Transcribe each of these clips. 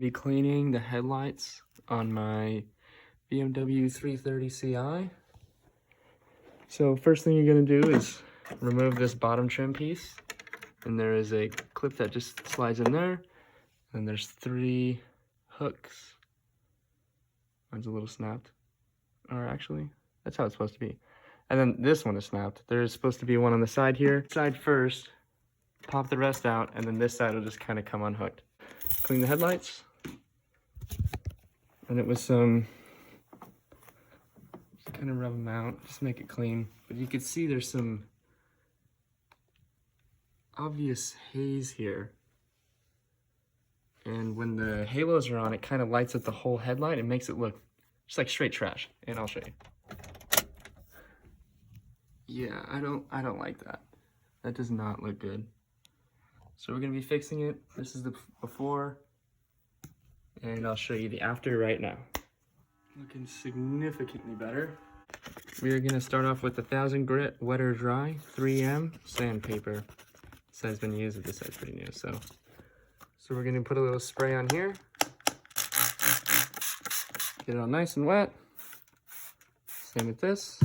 Be cleaning the headlights on my BMW 330 Ci. So first thing you're gonna do is remove this bottom trim piece, and there is a clip that just slides in there, and there's 3 hooks. Mine's a little snapped, or actually, that's how it's supposed to be. And then this one is snapped. There's supposed to be one on the side here. Side first, pop the rest out, and then this side will just kind of come unhooked. Clean the headlights. And it was some, just kind of rub them out, just make it clean. But you can see there's some obvious haze here. And when the halos are on, it kind of lights up the whole headlight and makes it look just like straight trash. And I'll show you. Yeah, I don't like that. That does not look good. So we're gonna be fixing it. This is the before, and I'll show you the after right now. Looking significantly better. We are gonna start off with 1000 grit wet or dry 3M sandpaper. This side's been used, but this side's pretty new. So we're gonna put a little spray on here. Get it all nice and wet. Same with this.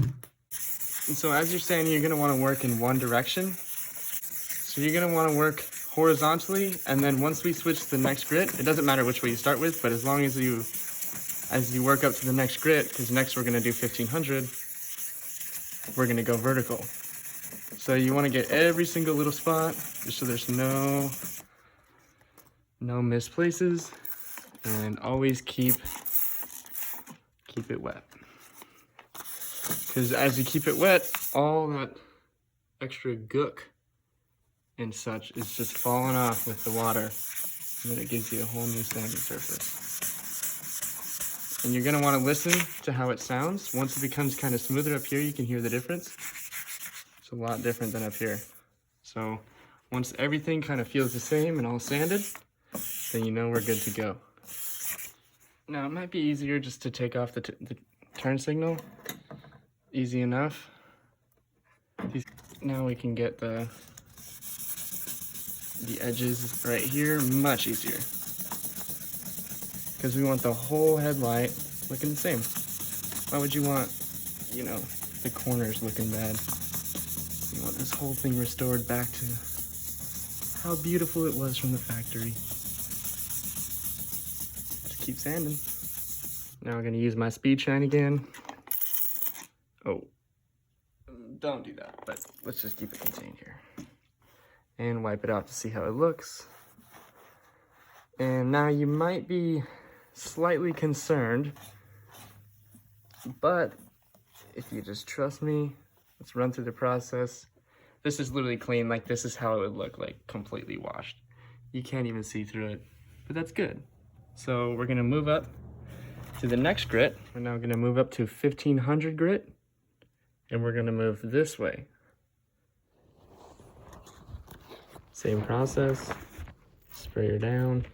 And so as you're sanding, you're gonna wanna work in one direction. So you're gonna wanna work horizontally, and then once we switch to the next grit, it doesn't matter which way you start with, but as long as you work up to the next grit, because next we're gonna do 1500, we're gonna go vertical. So you wanna get every single little spot, just so there's no missed places, and always keep it wet. Because as you keep it wet, all that extra gook and such is just falling off with the water, and then it gives you a whole new sanding surface. And you're gonna wanna listen to how it sounds. Once it becomes kind of smoother up here, you can hear the difference. It's a lot different than up here. So once everything kind of feels the same and all sanded, then you know we're good to go. Now it might be easier just to take off the turn signal. Easy enough. Now we can get the edges right here much easier, because we want the whole headlight looking the same. Why would you want, you know, the corners looking bad? You want this whole thing restored back to how beautiful it was from the factory. Just keep sanding. Now we're gonna use my speed shine again. Oh, don't do that, but let's just keep it contained here. And wipe it out to see how it looks. And now you might be slightly concerned, but if you just trust me, let's run through the process. This is literally clean, like this is how it would look, like completely washed. You can't even see through it, but that's good. So we're gonna move up to the next grit. We're now gonna move up to 1500 grit, and we're gonna move this way. Same process, spray her down.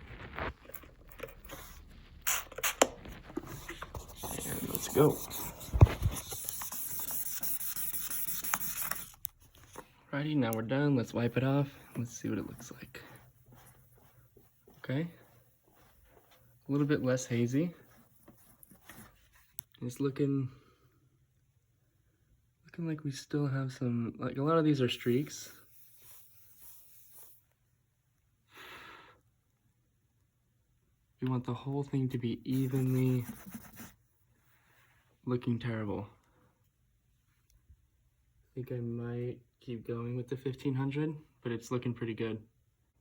And let's go. Alrighty, now we're done. Let's wipe it off. Let's see what it looks like. Okay. A little bit less hazy. It's looking like we still have some, like a lot of these are streaks. We want the whole thing to be evenly looking terrible. I think I might keep going with the 1500, but it's looking pretty good.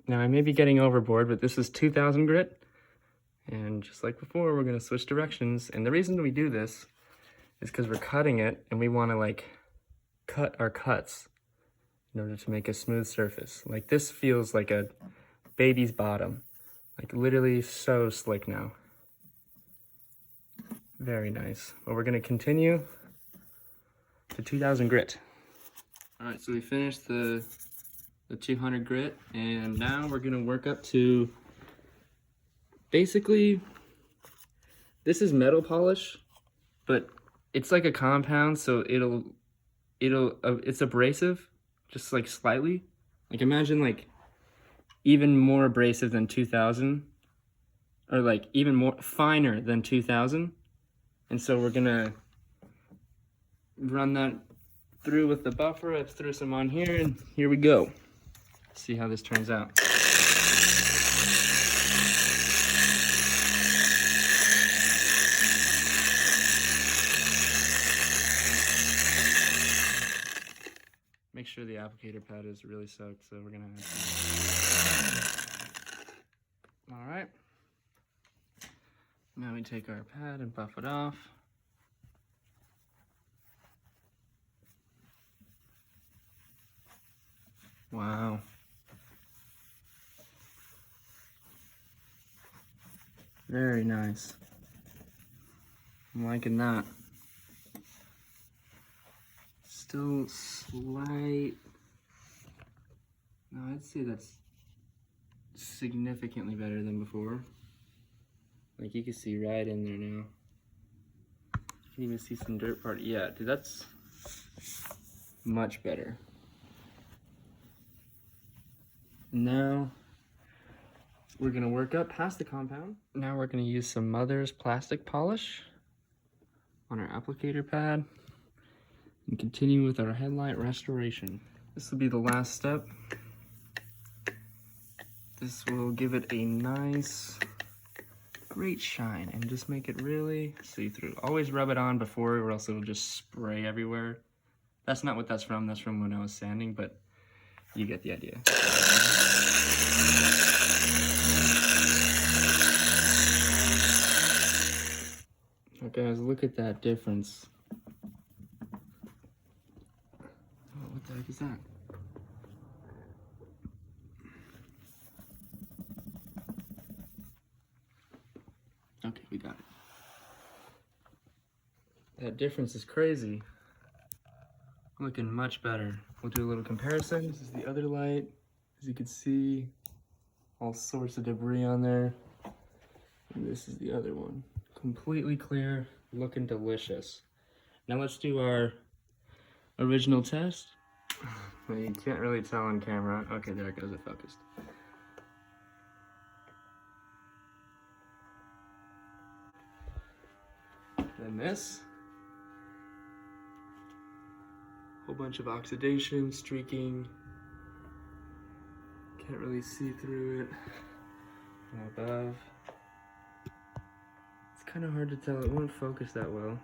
Now I may be getting overboard, but this is 2000 grit. And just like before, we're gonna switch directions. And the reason we do this is because we're cutting it and we wanna like cut our cuts in order to make a smooth surface. Like this feels like a baby's bottom. Like literally so slick now. Very nice. But we're gonna continue to 2000 grit. All right, so we finished the 200 grit, and now we're gonna work up to, basically, this is metal polish, but it's like a compound, so it's abrasive, just like slightly. Like imagine like even more abrasive than 2000. or like even more finer than 2000. And so we're gonna run that through with the buffer. I threw some on here, and here we go. See how this turns out. Make sure the applicator pad is really soaked, so we're gonna have to... All right. Now we take our pad and buff it off. Wow. Very nice. I'm liking that. Still slight. No, I'd say that's significantly better than before. Like you can see right in there now. You can even see some dirt part. Yeah, dude, that's much better. Now we're gonna work up past the compound. Now we're gonna use some Mother's plastic polish on our applicator pad and continue with our headlight restoration. This will be the last step. This will give it a nice, great shine and just make it really see-through. Always rub it on before or else it'll just spray everywhere. That's not what that's from when I was sanding, but you get the idea. Okay, guys, look at that difference. Oh, what the heck is that? Okay, we got it. That difference is crazy. Looking much better. We'll do a little comparison. This is the other light. As you can see, all sorts of debris on there. And this is the other one. Completely clear, looking delicious. Now let's do our original test. Well, you can't really tell on camera. Okay, there it goes, it focused. Then this. Whole bunch of oxidation, streaking. Can't really see through it. Above. It's kind of hard to tell, it won't focus that well.